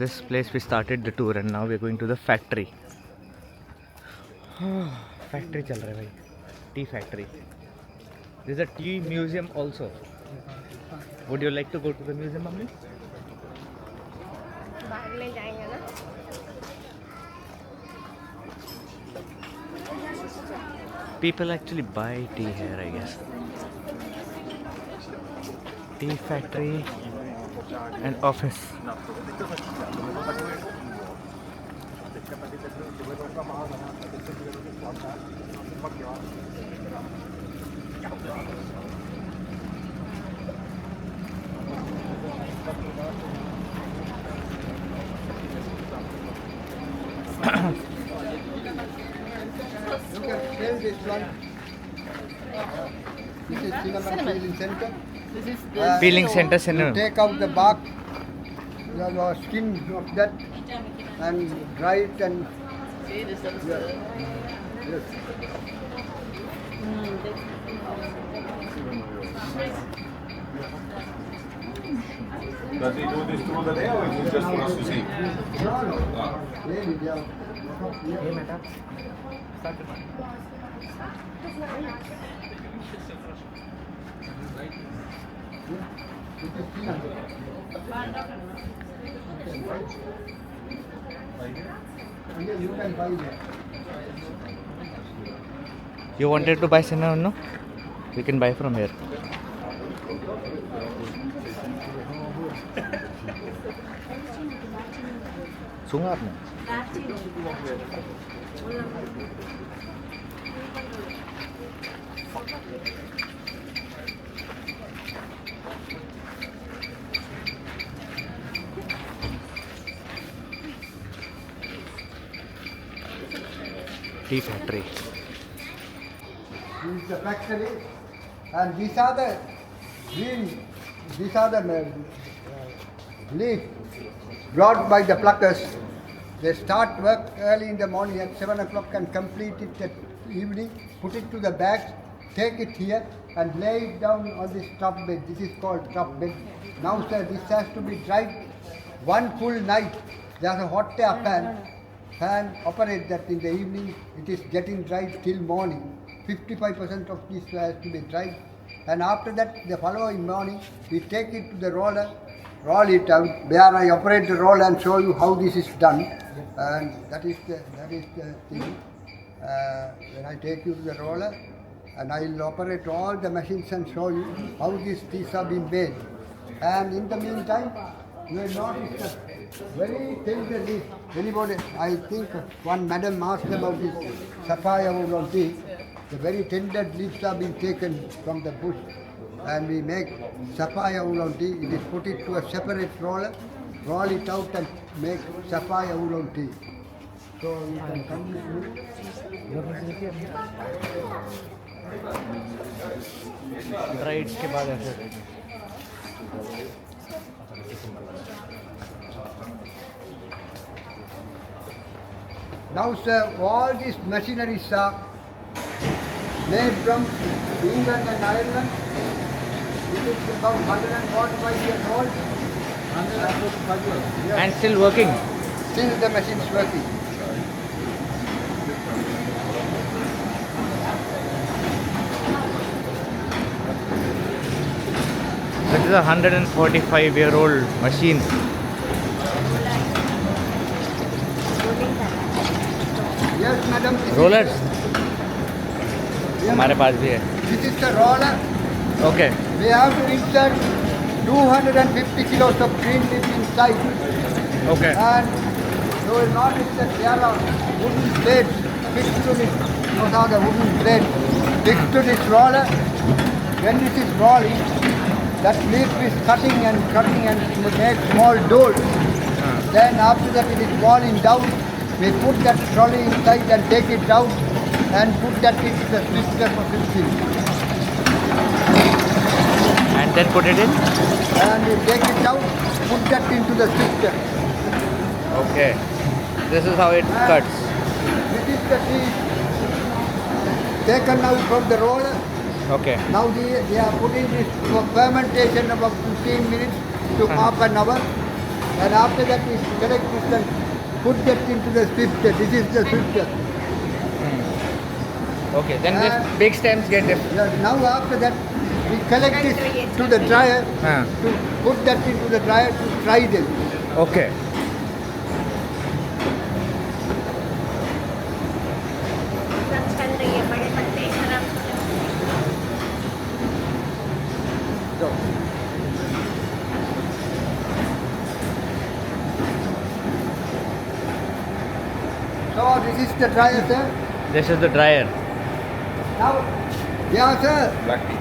this place we started the tour and now we're going to the factory. Factory चल रहा है भाई, tea factory. There's a tea museum also. Would you like to go to the museum, mummy? बाहर ले जाएंगे ना. People actually buy tea here, I guess. Tea factory and office. You can tell this one. This is cinnamon peeling center. This is Peeling center, You cinnamon. take out the bark, the skin of that, and dry it and yes. Does he do this through the day or is it just for us to see? No. Really, they are- It is cinnamon. Yeah, you can buy that. You wanted to buy cinnamon, no? We can buy from here. Sungat na. Tea factory. This is the factory, and these are the green, these are the leaf brought by the pluckers. They start work early in the morning at 7 o'clock and complete it at evening, put it to the bags, take it here and lay it down on this top bed. This is called top bed. Now sir, this has to be dried one full night. There's a hot air fan operate that in the evening. It is getting dried till morning. 55% of this has to be dried, and after that the following morning we take it to the roller, roll it out. Where I operate the roller and show you how this is done, and that is the thing. When I take you to the roller, and I will operate all the machines and show you how these teas are being made. And in the meantime, you will notice that very tender leaf. Anybody, I think one madam asked about this sapphire oolong tea. The very tender leaves are being taken from the bush, and we make sapphire oolong tea. It is put it to a separate roller, roll it out and make sapphire oolong tea. So you can come with me. Dried के बाद ऐसे. Now sir, all these machineries are made from England and Ireland. It is about 145 years old. 145 years. Yes. And still working. Still the machine is working. That is a 145-year-old machine. Yes, madam. this is- Rollers Yes, हमारे पास भी है. This is the roller. Okay. We have to insert 250 kilos of green leaf inside. Okay. And you will notice that there are wooden plates fixed to this. Those are the wooden plates fixed to this roller. When this is rolling, that leaf is cutting and makes small doors. Then after that it is falling down. We put that trolley inside and take it out and put that into the twister for 15. And then put it in. And we take it out, put that into the twister. Okay. This is how it cuts. This is the tea taken out from the roller. Okay. Now they are putting this for fermentation about 15 minutes to half an hour. And after that we collect this and put that into the swifter. This is the swifter. Okay, then this And- big stems get Now after that we collect this to the dryer Ah. to put that into the dryer to dry them. Okay. चल रही है बड़े पत्ते खराब So, so this is the dryer, sir. This is the dryer. Now, yeah, sir. Black tea.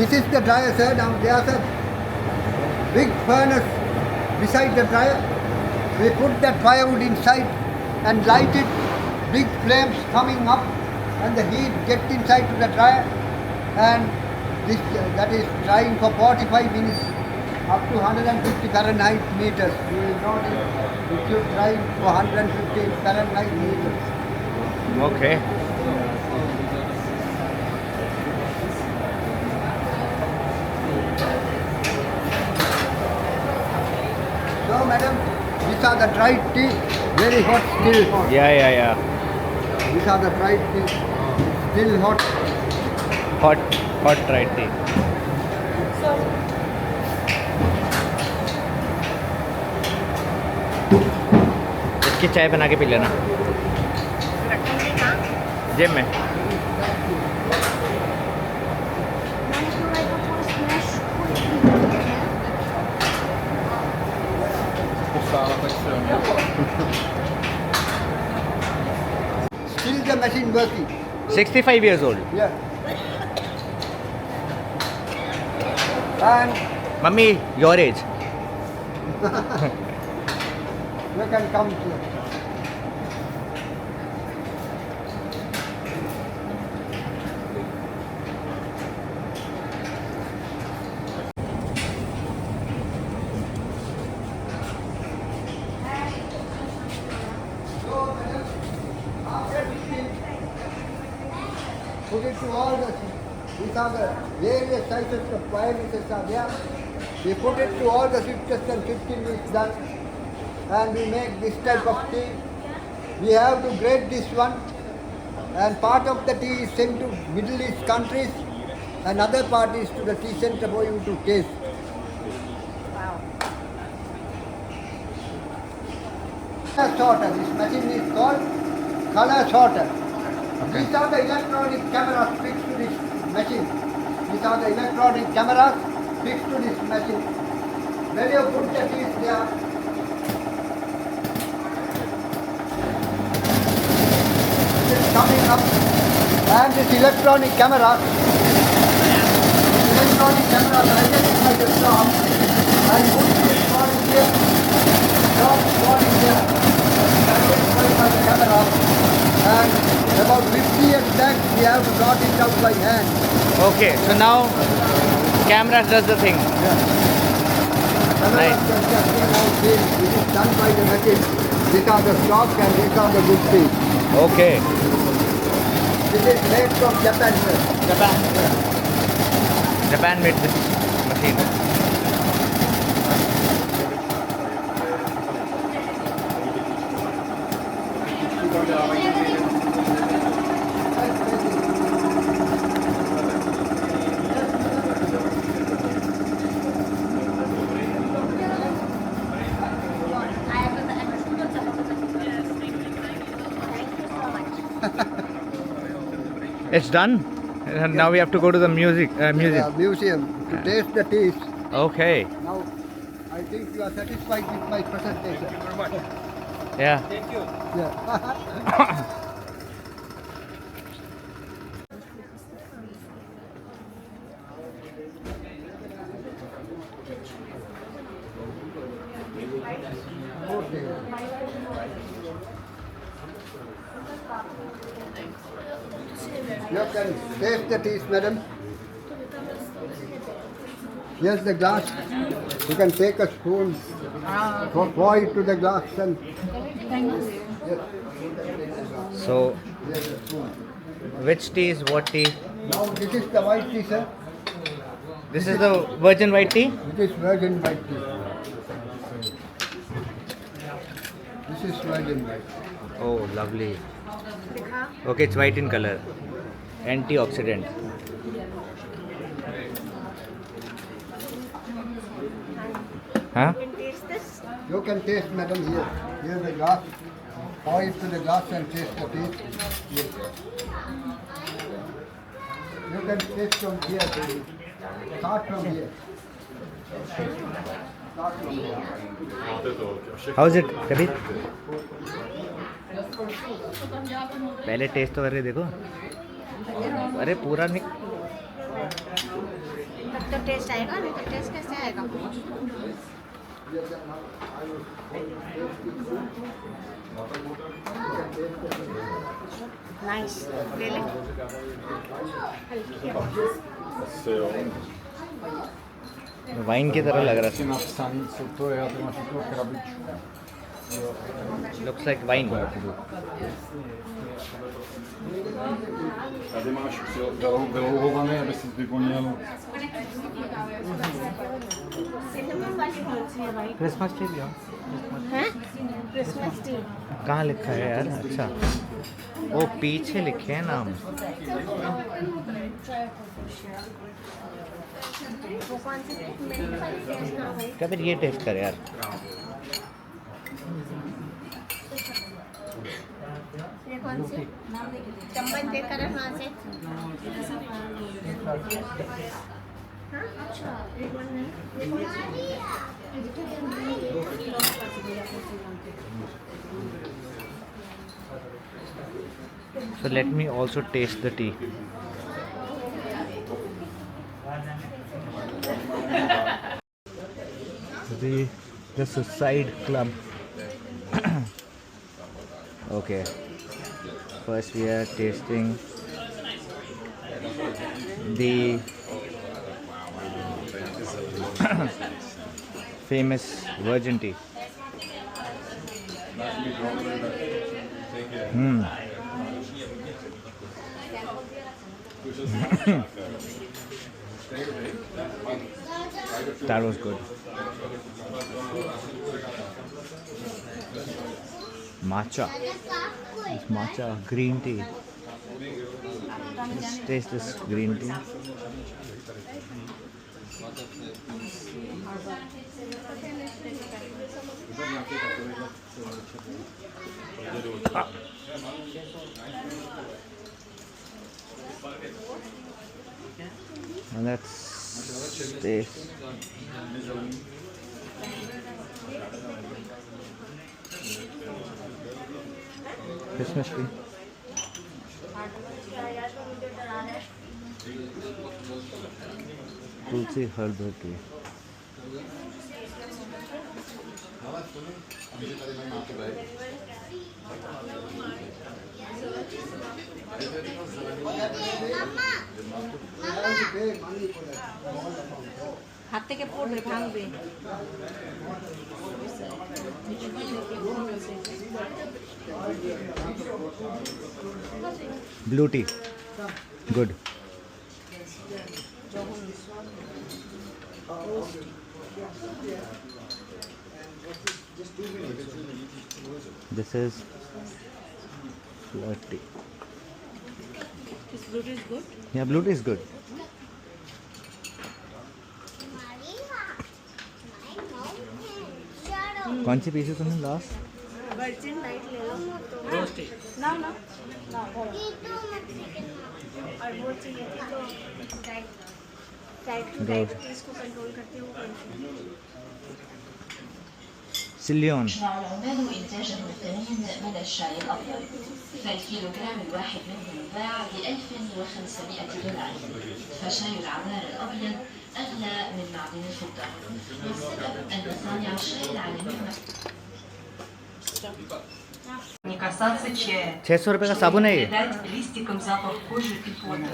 This is the dryer, sir. Now there's a big furnace beside the dryer. We put that firewood inside and light it. Big flames coming up, and the heat gets inside to the dryer, and this that is drying for 45 minutes, up to 150 Fahrenheit meters. You will notice it should dry for 150 Fahrenheit meters. Okay. So, madam, these are the dried tea, very hot, still hot. Yeah. These are the dried tea, still hot. Hot dried tea. इसकी चाय बना के P लेना रखेंगे कहाँ जेब में Postala taksyon. Still the machine working. 65 years old. Yeah. And Mummy, your age. you can come here. So, madam, after this, put it to all the, these are the various sizes of viruses are there. We put it to all the shifters and 15 weeks done. And we make this type of tea. We have to grade this one. And part of the tea is sent to Middle East countries. And other part is to the tea center for you to taste. wow Color sorter. This machine is called color sorter. These are the electronic cameras fixed to this machine. These are the electronic cameras fixed to this machine. When you put the teas there, it is coming up, and this electronic camera identify the stop and put this body here, stop body here, identified by the camera, and about 50 years back we have to brought it out by hand. Okay, so now camera does the thing. Right. This is done by the machine. These are the stock and these are the good things. Okay. This is made from Japan, sir. Japan made this machine. It's done. And now we have to go to the museum. Museum to taste the taste. Okay. Now, I think you are satisfied with my presentation. Yeah. Yeah. You can taste the teas, madam. Here's the glass. You can take a spoon, pour it to the glass and yes. So, Here's the spoon. which tea is what tea? Now this is the white tea, sir. This is the virgin white tea? It is virgin white tea. is virgin white. Oh, lovely. दिखा Okay, it's white in color. Antioxidant. Huh? can taste this You can taste, madam, here. Here the glass. Pour it to the glass and taste the taste. Yes. You can taste from here, baby. Start from here. Start from here. How's it, Kabir? पहले test तो करके देखो. अरे पूरा नहीं. तब तो test आएगा नहीं तो टेस्ट कैसे आएगा नाइस ले ले वाइन की तरह लग रहा है. Looks like wine. Tady máš vylouhované, aby si vyplnil. Cinema वाली कौन सी है भाई क्रिसमस ट्री भी हो. हैं क्रिसमस टी कहाँ लिखा है यार? अच्छा, वो पीछे लिखे हैं नाम. वो कौन सी मेरे वाली टेस्ट ना भाई कबीर ये टेस्ट कर यार. ये कौन सी चम्मच देकर वहाँ से हाँ अच्छा एक minute So let me also taste the tea. The Suicide Club. Okay. First we are tasting the famous virgin tea. That was good. Matcha. It's matcha green tea. Let's taste this green tea. Ah. And let's taste. Christmas tree. Tulsi herbal tea. হাত থেকে পড়বে ভাঙবে Blue tea. Good. This is flower tea. This blue tea is good. Yeah, blue tea is good. कौन सी पीछे तुमने last? Virgin light ले लो ना ना ना और वो चाहिए थी जो डायबिटीज को कंट्रोल करती है वो कौन सी सिलियन. العمال إنتاجا وطنيا من الشاي الأبيض، فالكيلوغرام الواحد منه يباع $1500، فشاي العمال الأبيض أغلى من معدن الفضة، والسبب أن صانع الشاي العالمي Не касаться чая. 600 रुपए का साबुन है ये. Дать листикам запах кожи и пота.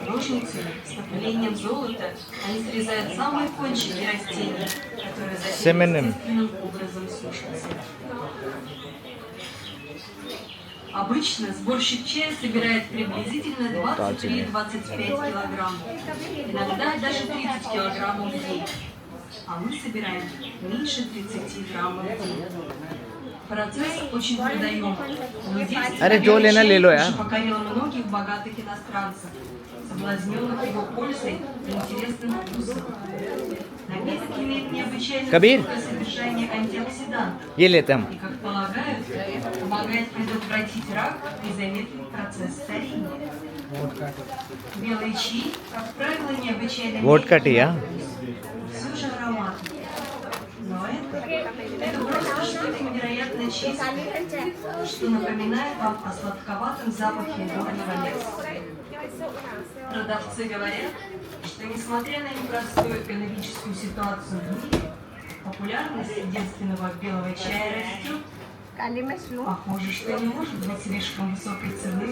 Ножницы с напылением золота, они срезают самые кончики растений, которые затем Семенем. естественным образом сушатся. Обычно сборщик чая собирает приблизительно 23-25 килограмм, иногда даже 30 килограммов в день, а мы собираем меньше 30 граммов в день. Процесс очень трудоемкий, но действие अरे जो लेना ले लो уже यार. покорило многих богатых иностранцев, соблазненных его пользой и интересным вкусом. Напиток имеет необычайно Кабир? высокое содержание антиоксидантов ये लेते हैं हम. и, как полагают, помогает предотвратить рак и замедлить процесс старения. Белый чай, как правило, необычайно Водка мягкий टी, а? на вкус, все же ароматный. Но это просто что-то невероятно чистое, что напоминает вам о сладковатом запахе горного леса. Продавцы говорят, что несмотря на непростую экономическую ситуацию в мире, популярность единственного белого чая растет. काली में slow Похоже, что не может быть слишком высокой цены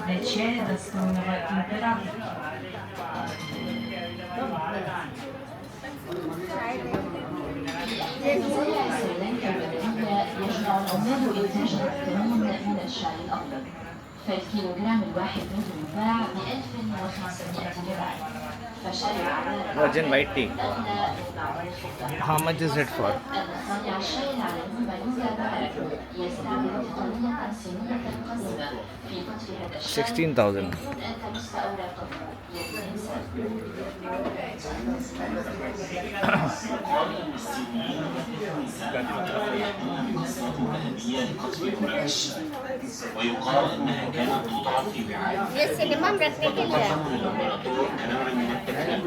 для чая, достойного императора. وزارة سريلانكا المدنية يجمع العمال إنتاج الطعام من الشاي الأبيض، فالكيلوغرام الواحد منه يباع ب 1500 درهم، فشاي العذارى Virgin white tea. أغلى من معمول الفضة. How much is it for? المصانع الشاي العالمي ميوزا بارك يستعمل تقنية صينية قديمة في قطف هذا الشاي 16,000. بدون أن تمس أوراقه يد الإنسان. ويقال انها كانت توضع في وعاء ये सिनेमा में रखने के लिए है। كنوع من التكريم.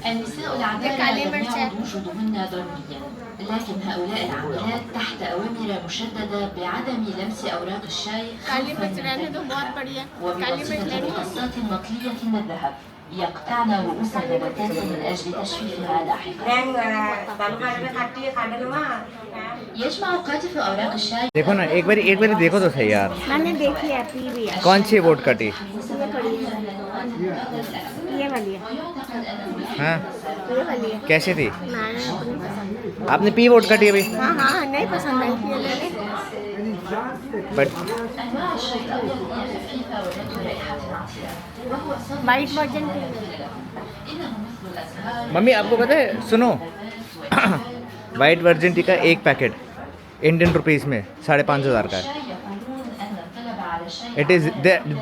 النساء العاملات كعلي لم مرشد. يعد وجودهن ضروريا، لكن هؤلاء العاملات تحت أوامر مشددة بعدم لمس أوراق الشاي काली خوفا मिर्च من रहने दो التلف، बहुत बढ़िया काली मिर्च وبواسطة लेनी है مقصات مطلية من الذهب يقطعن رؤوس النباتات من أجل تجفيفها لاحقا. يجمع قاطف أوراق الشاي देखो ना एक बारी देखो तो सही यार. मैंने देखी है पी भी है कौन सी वोडका टी? ये वाली है ويعتقد أنه हाँ ये वाली है कैसी थी? मैंने अपनी पसंद आपने पी वोडका टी अभी? हाँ हाँ नहीं पसंद आई थी ये ले बट أنواع الشاي الأبيض هي خفيفة وذات رائحة عطرة، وهو صدر वाइट वर्जन की إنه مثل الأزهار. मम्मी आपको पता है सुनो वाइट वर्जिन टी का एक पैकेट इंडियन रुपीस में 5,500 का है. الشاي يقولون أن الطلب على الشاي It is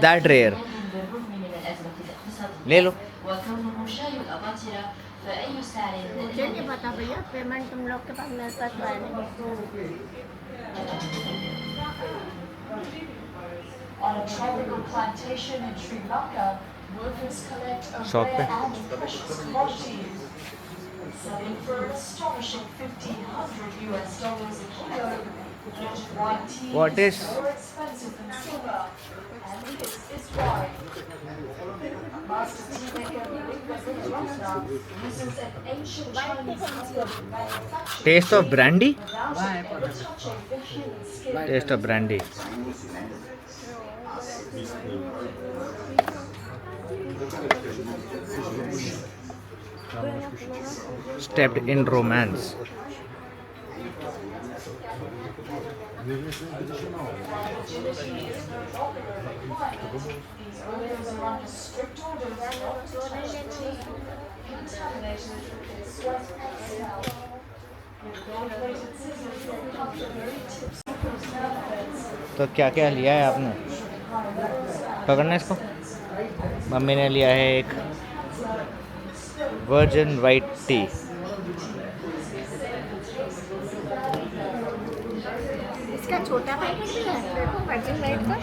that rare. بالرغم من الأزمة الاقتصادية ले लो. وكونه شاي الأباطرة فأي سعر मुझे नहीं पता भैया पेमेंट तुम लोग के पास मेरे पास तो है नहीं On a tropical plantation in Sri Lanka, workers collect a Shop rare पे. and precious commodity, selling for an astonishing $1,500 a kilo. White tea What is is- more expensive than silver, and this is why. Master tea maker Rika Rajna uses an ancient Chinese method of manufacturing taste of brandy. without ever touching the human skin. Taste of brandy. Stepped in romance. These orders are under strict orders not to touch the tea contaminated with sweat and smell. With gold-plated scissors that cut the very tips of those nail तो क्या क्या लिया है आपने? पकड़ना इसको. Mummy ने लिया है एक वर्जिन वाइट टी. इसका छोटा पैकेट भी है देखो वर्जिन वाइट का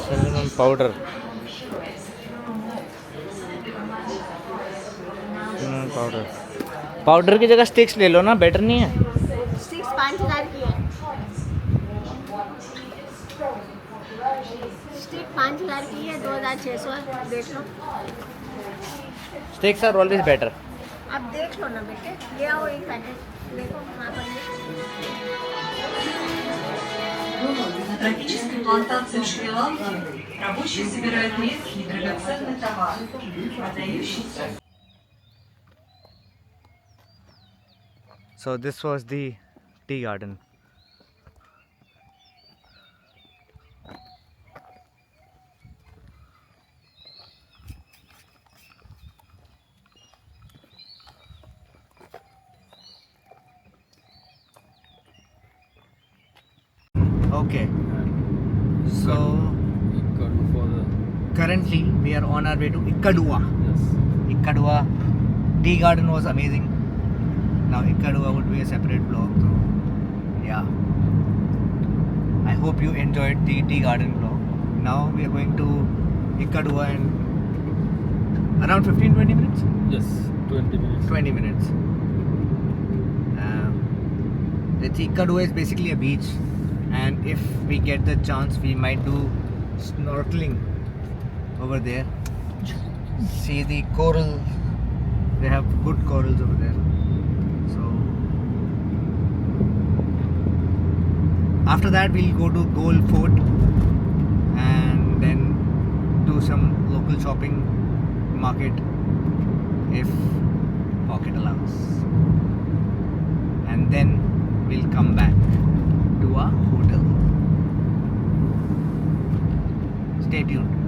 cinnamon powder. Cinnamon powder. Powder की जगह स्टिक्स ले लो ना, बेटर नहीं है? स्टिक्स 5,000 की है स्टिक 5,000 की है 2,600 देख लो स्टिक्स आर ऑलवेज बेटर. अब देख लो ना बेटे ले आओ एक पैकेट देखो वहाँ पर На тропической плантации в Шри-Ланке рабочие собирают редкий драгоценный товар, продающийся. So this was the tea garden. Okay. So currently we are on our way to Ikkadua. Yes. Ikkadua tea garden was amazing. Now Ikkadua would be a separate vlog. So yeah. I hope you enjoyed the tea garden vlog. Now we are going to Ikkadua in around 15-20 minutes? Yes. 20 minutes. 20 minutes. Ikkadua is basically a beach, and if we get the chance we might do snorkeling over there. See the coral, they have good corals over there. So after that we'll go to Gold Fort and then do some local shopping market if pocket allows, and then we'll come back to our hotel. Stay tuned.